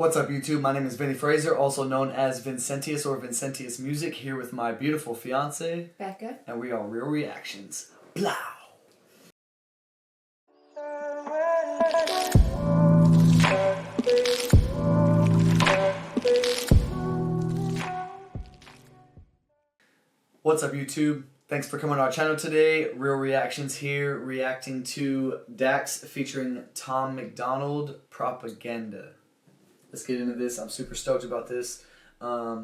What's up, YouTube? My name is Vinny Fraser, also known as Vincentius or Vincentius Music, here with my beautiful fiance, Becca, and we are Real Reactions. Blow! What's up, YouTube? Thanks for coming to our channel today. Real Reactions here, reacting to DAX featuring Tom Macdonald, Propaganda. Let's get into this. I'm super stoked about this. I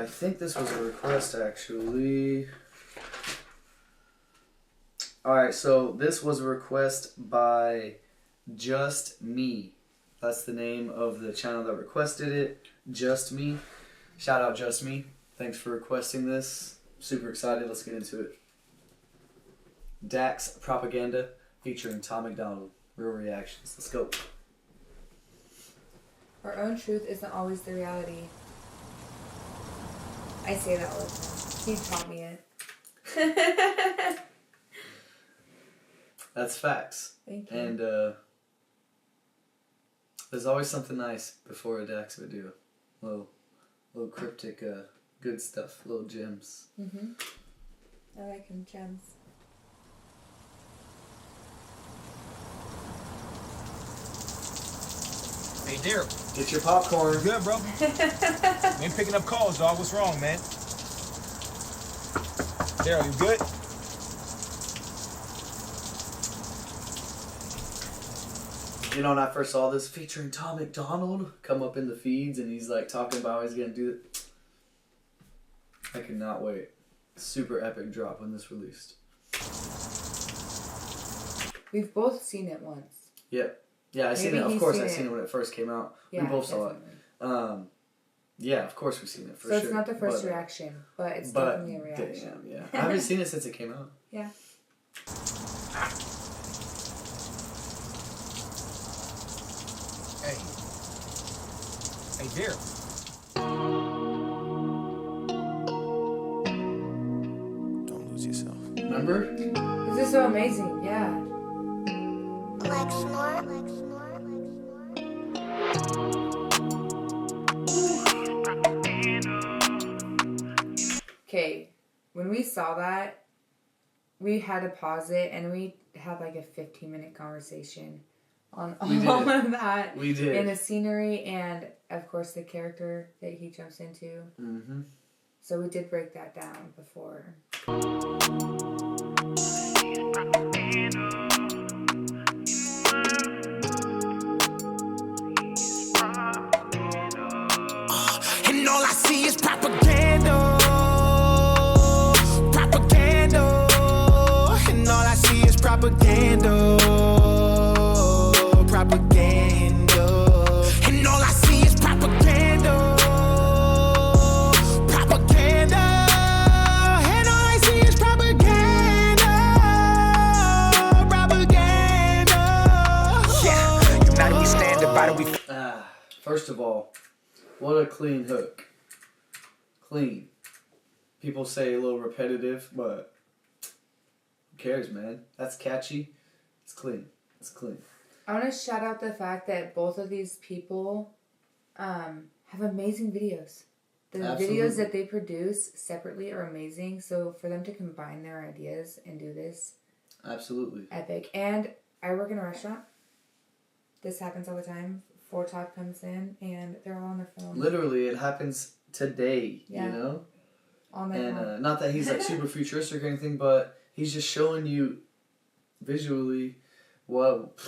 think this was a request, actually. Alright, so this was a request by Just Me. That's the name of the channel that requested it. Just Me. Shout out Just Me. Thanks for requesting this. Super excited. Let's get into it. DAX Propaganda featuring Tom Macdonald. Real Reactions. Let's go. our own truth isn't always the reality. I say that all the time. He taught me it. That's facts. Thank you. And there's always something nice before a DAX video. Little cryptic, good stuff. Little gems. I like him gems. Hey, Daryl. Get your popcorn. You good, bro? You ain't picking up calls, dog. What's wrong, man? Daryl, you good? You know, when I first saw this featuring Tom Macdonald come up in the feeds and he's like talking about how he's going to do it, I could not wait. Super epic drop when this released. We've both seen it once. Yep. Yeah, I seen it. Of course, I seen it when it first came out. Yeah, we both saw it. Yeah, of course we've seen it for sure. So it's not the first reaction, but it's definitely a reaction. Damn, yeah. I haven't seen it since it came out. Yeah. Hey. Hey, Daryl. Don't lose yourself. Remember? This is so amazing. Yeah. Like snort. Okay, when we saw that, we had to pause it and we had like a 15-minute conversation on all of that. We did. And the scenery and, of course, the character that he jumps into. So we did break that down before. And all I see is propaganda. Propaganda. And all I see is propaganda. Propaganda. And all I see is propaganda. Propaganda. And all I see is propaganda. Propaganda. Yeah, united we stand, divided we. First of all, what a clean hook. Clean. People say a little repetitive, but who cares, man? That's catchy. It's clean. It's clean. I want to shout out the fact that both of these people have amazing videos. The videos that they produce separately are amazing. So for them to combine their ideas and do this. Absolutely. Epic. And I work in a restaurant. This happens all the time. 4 Top comes in and they're all on their phone. Literally, it happens today, Yeah. you know? On their phone. And not that he's like super futuristic or anything, but he's just showing you visually what...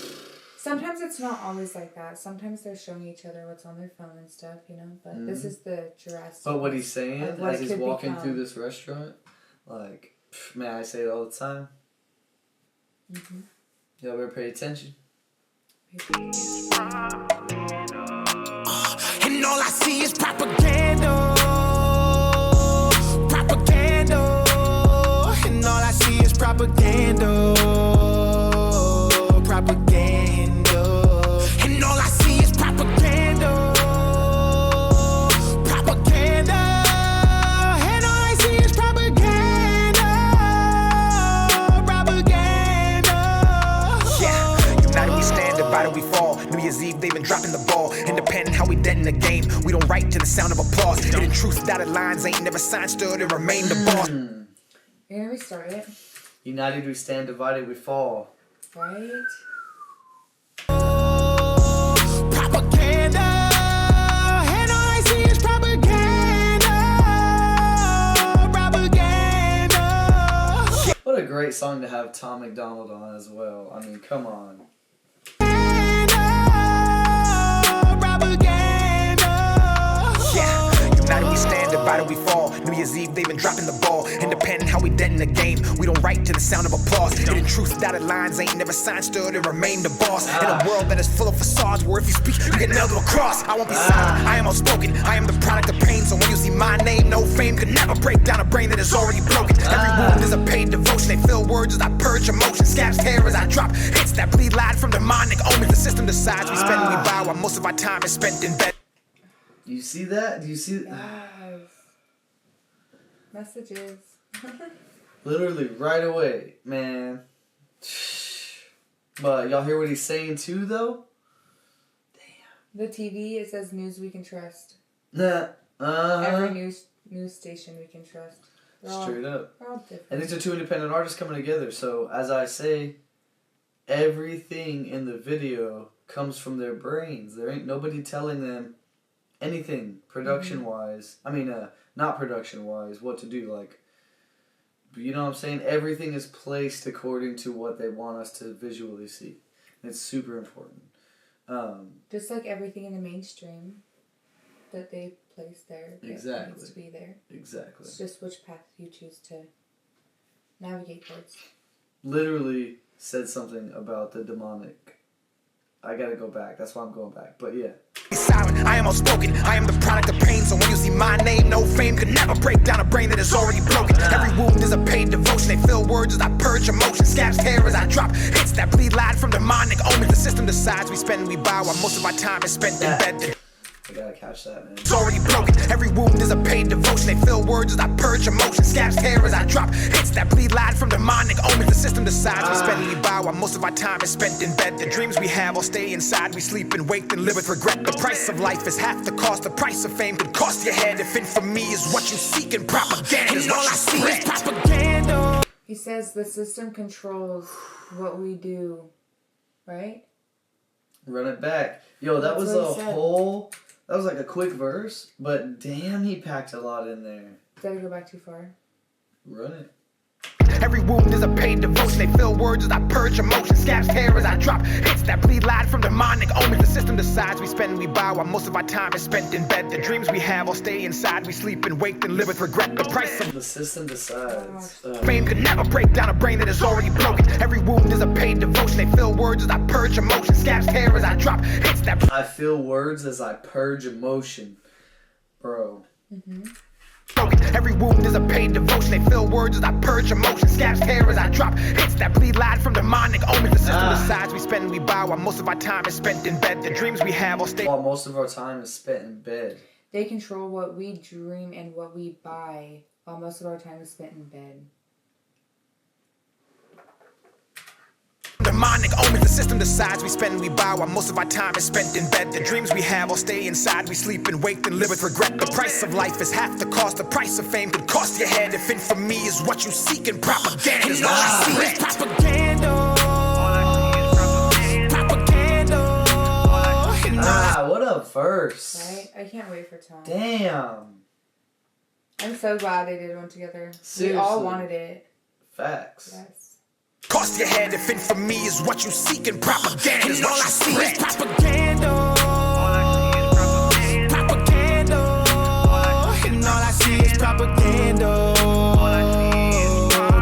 Sometimes it's not always like that. Sometimes they're showing each other what's on their phone and stuff, you know? But this is the Jurassic. But what he's saying as he's walking become. through this restaurant, like, man, I say it all the time. Y'all better pay attention. And all I see is propaganda. Propaganda. And all I see is propaganda. Propaganda. And all I see is propaganda. Propaganda. And all I see is propaganda. Propaganda. Yeah, united we stand, divided we fall. New Year's Eve, they've been dropping the ball. Independent, how we dead in the game. We don't write to the sound of applause. Hidden truth, dotted lines, ain't never signed, stood and remain the boss. You're gonna restart it, United we stand, divided we fall. right? Propaganda, and all I see is propaganda. Propaganda. What a great song to have Tom Macdonald on as well. I mean, come on. United we stand, divided we fall. New Year's Eve, they've been dropping the ball. Independent, how we dead in the game. We don't write to the sound of applause. Hidden truth, dotted lines, ain't never signed, stood and remain the boss. In a world that is full of facades, where if you speak, you get nailed to a cross. I won't be silent, I am outspoken. I am the product of pain, so when you see my name, no fame could never break down a brain that is already broken. Every wound is a paid devotion. They fill words as I purge emotion. Scabs tear as I drop hits that bleed loud from demonic omens. The system decides we spend and we buy, while most of our time is spent in bed. Do you see that? Do you see? Yes. Messages. Literally right away, man. But y'all hear what he's saying too, though? The TV, it says news we can trust. Nah. Every news station we can trust. Straight up. They're all different. And these are two independent artists coming together. So, as I say, everything in the video comes from their brains. There ain't nobody telling them anything production-wise. I mean, not production-wise, what to do. Like, you know what I'm saying? Everything is placed according to what they want us to visually see. And it's super important. Just like everything in the mainstream that they place there. Exactly. Needs to be there. Exactly. It's just which path you choose to navigate towards. Literally said something about the demonic. I gotta go back. That's why I'm going back. But yeah. Silent, I am outspoken, I am the product of pain. So when you see my name, no fame could never break down a brain that is already broken. Every wound is a paid devotion. They fill words as I purge emotion. Scabs tear as I drop hits that bleed loud from demonic omens. The system decides we spend and we buy, while most of our time is spent in bed. I gotta catch that, man. It's already broken. Every wound is a paid devotion. They fill words as I purge emotion. Scabs tear as I drop hits that bleed loud from demonic omens. The system decides we spend and we buy, while most of our time is spent in bed. The dreams we have all stay inside. We sleep and wake and live with regret. The price of life is half the cost. The price of fame could cost your head. If infamy is what you seek and propaganda is what you spread. Propaganda. He says the system controls what we do, right? Run it back. Yo, that That's was what a he said. whole... That was like a quick verse, but damn, he packed a lot in there. Did I go back too far? Run it. Every wound is a paid devotion. They fill words as I purge emotion. Scabs tear as I drop hits that bleed loud from demonic omens. The system decides we spend and we buy, while most of our time is spent in bed. The dreams we have all stay inside. We sleep and wake and live with regret. The price of The system decides. fame could never break down a brain that is already broken. Every wound is a paid devotion. They fill words as I purge emotion. Scabs tear as I drop hits that I feel words as I purge emotion. Bro. broken. Every wound is a paid devotion. They fill words as I purge emotion. Scabs tear as I drop hits that bleed loud from demonic omens. The system decides we spend and we buy, while most of our time is spent in bed. The dreams we have all stay. While most of our time is spent in bed. They control what we dream and what we buy, while most of our time is spent in bed. Demonic omens, the system decides we spend and we buy, while most of our time is spent in bed. The dreams we have all stay inside. We sleep and wake and live with regret. The price of life is half the cost. The price of fame could cost your head. If infamy is what you seek and propaganda is all I see is propaganda. Propaganda. What a verse. Right? I can't wait for Tom. Damn. I'm so glad they did one together. Seriously. We all wanted it. Facts. Yes. Cost your head if infamy is what you seek and propaganda is all I see is propaganda. Propaganda. And all I see is propaganda.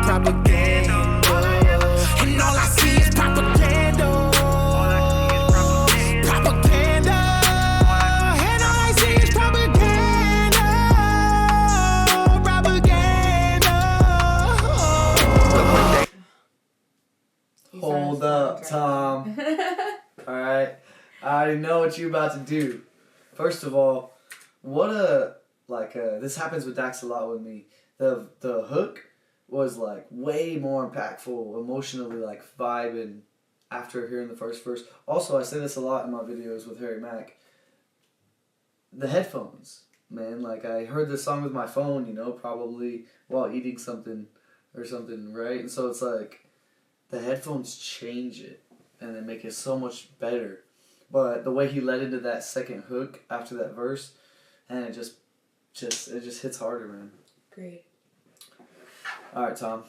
Propaganda. And all I see is propaganda. Propaganda. And all I see is propaganda. Propaganda. Hold up, Tom. Alright. I already know what you're about to do. First of all, what a... this happens with DAX a lot with me. The hook was, way more impactful, emotionally, vibing. after hearing the first verse. Also, I say this a lot in my videos with Harry Mack. The headphones, man. Like, I heard this song with my phone, you know, probably while eating something or something, right? And so it's like, the headphones change it, and they make it so much better. But the way he led into that second hook after that verse, and it just hits harder, man. Great. All right, Tom.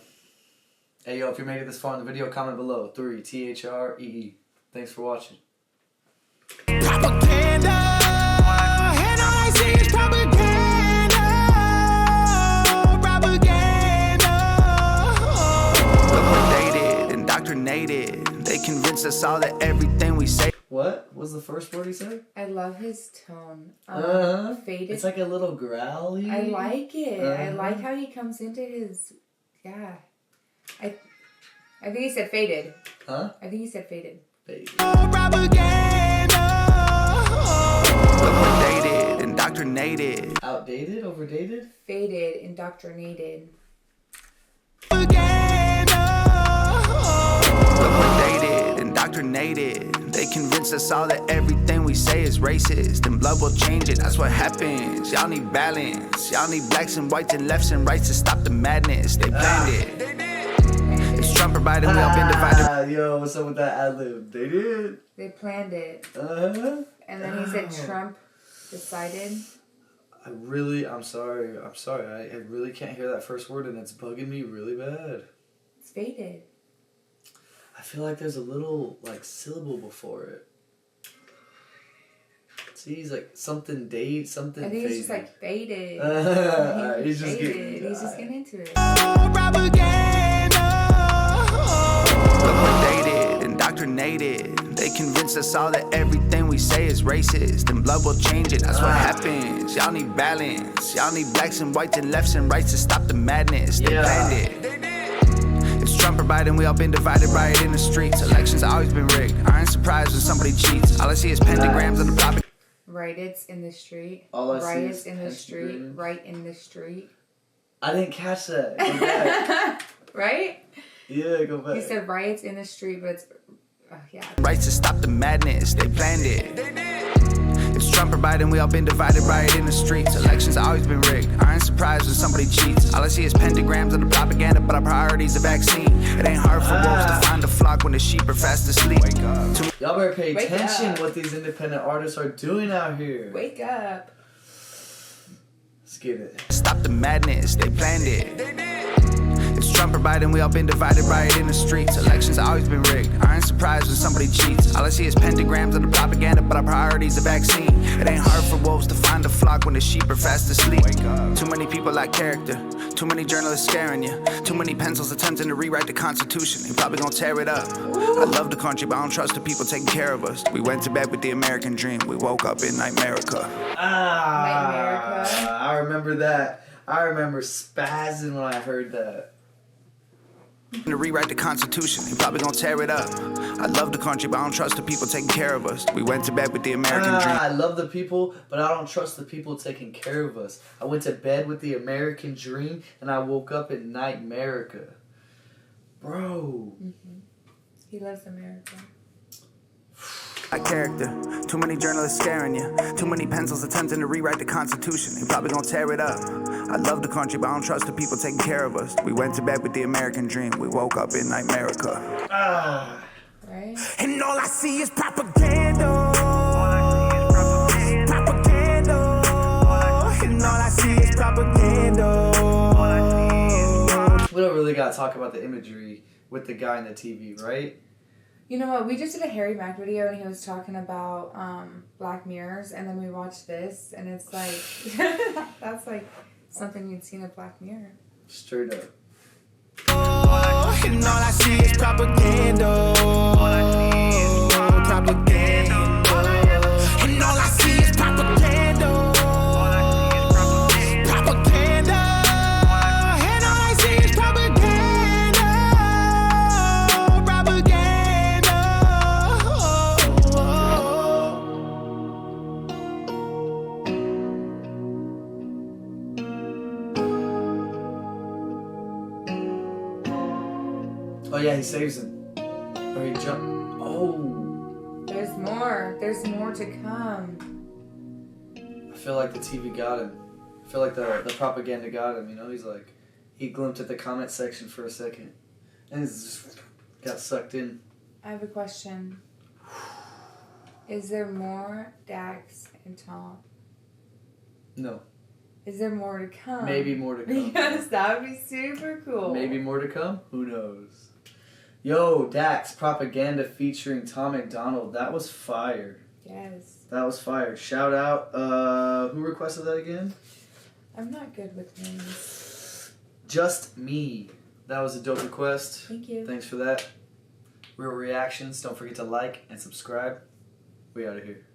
Hey, yo, if you made it this far in the video, comment below. 3, THREE. Thanks for watching. Propaganda, and all I see is propaganda, propaganda. Liquidated, indoctrinated. They convince us all that everything we say. What was the first word he said? I love his tone. Faded. It's like a little growly. I like it. I like how he comes into his. Yeah. I think he said faded. Huh? I think he said faded. Faded. Propaganda. Liquidated, indoctrinated. Outdated? Overdated? Faded, indoctrinated. Liquidated, indoctrinated. They convince us all that everything we say is racist, and blood will change it. That's what happens. Y'all need balance. Y'all need blacks and whites and lefts and rights to stop the madness. They planned it. It's Trump or Biden. We all been divided. Yo, what's up with that ad-lib? They did. They planned it. Uh-huh. And then he said Trump decided. I'm sorry. I really can't hear that first word, and it's bugging me really bad. It's faded. I feel like there's a little, like, syllable before it. See, he's like, something date, something I think faded. it's just like faded. He's just He's just getting into it. Liquidated, indoctrinated. They convince us all that everything we say is racist, and blood will change it. That's what happens. Y'all need balance. Y'all need blacks and whites and lefts and rights to stop the madness. They planned it. It's Trump or Biden. We all been divided, riot in the streets. Elections always been rigged. I ain't surprised when somebody cheats. All I see is pentagrams on the propaganda. Riots in the street. All I see Riots is in the street. pentagrams. Right in the street. I didn't catch that. Go back. Right? Yeah, go back. He said riots in the street, but it's. Yeah. Rights to stop the madness. They planned it. It's Trump or Biden. We all been divided, riot in the streets. Elections always been rigged. I ain't surprised when somebody cheats. All I see is pentagrams on the propaganda, but our priority's a vaccine. It ain't hard for wolves to find a flock when the sheep are fast asleep. Y'all better pay Wake attention up. what these independent artists are doing out here. Wake up. Let's get it. Stop the madness. They planned it. It's Trump or Biden. We all been divided, riot in the streets. Elections always been rigged. I ain't surprised when somebody cheats. All I see is pentagrams on the propaganda, but our priority's a vaccine. It ain't hard for wolves to find a flock when the sheep are fast asleep. Too many people lack character. Too many journalists scaring you. Too many pencils attempting to rewrite the Constitution. They probably gonna tear it up. I love the country, but I don't trust the people taking care of us. We went to bed with the American dream. We woke up in Nightmerica. Nightmerica. I remember that. I remember spazzing when I heard that. To rewrite the Constitution, they probably gonna tear it up. I love the country, but I don't trust the people taking care of us. We went to bed with the American dream. I love the people, but I don't trust the people taking care of us. I went to bed with the American dream, and I woke up in Nightmerica. Bro. He loves America. My character. Too many journalists scaring you. Too many pencils attempting to rewrite the Constitution. They probably gonna tear it up. I love the country, but I don't trust the people taking care of us. We went to bed with the American dream. We woke up in Nightmerica. Right? And all I see is propaganda. Propaganda. And all I see is propaganda. We don't really gotta talk about the imagery with the guy in the TV, right? You know what? We just did a Harry Mack video and he was talking about Black Mirrors, and then we watched this, and it's like that's like something you'd see in a Black Mirror. Straight up. And all I see is propaganda. Propaganda. And all I see is propaganda. Propaganda. And all I see is propaganda. Propaganda. Oh yeah, he saves him. Or he jump. Oh. There's more. There's more to come. I feel like the TV got him. I feel like the propaganda got him, you know? He's like, he glimpsed at the comment section for a second. And he's just got sucked in. I have a question. Is there more DAX and Tom? No. Is there more to come? Maybe more to come. Because that would be super cool. Maybe more to come? Who knows? Yo, DAX propaganda featuring Tom Macdonald. That was fire. Yes. That was fire. Shout out. Who requested that again? I'm not good with names. Just Me. That was a dope request. Thank you. Thanks for that. Real reactions. Don't forget to like and subscribe. We out of here.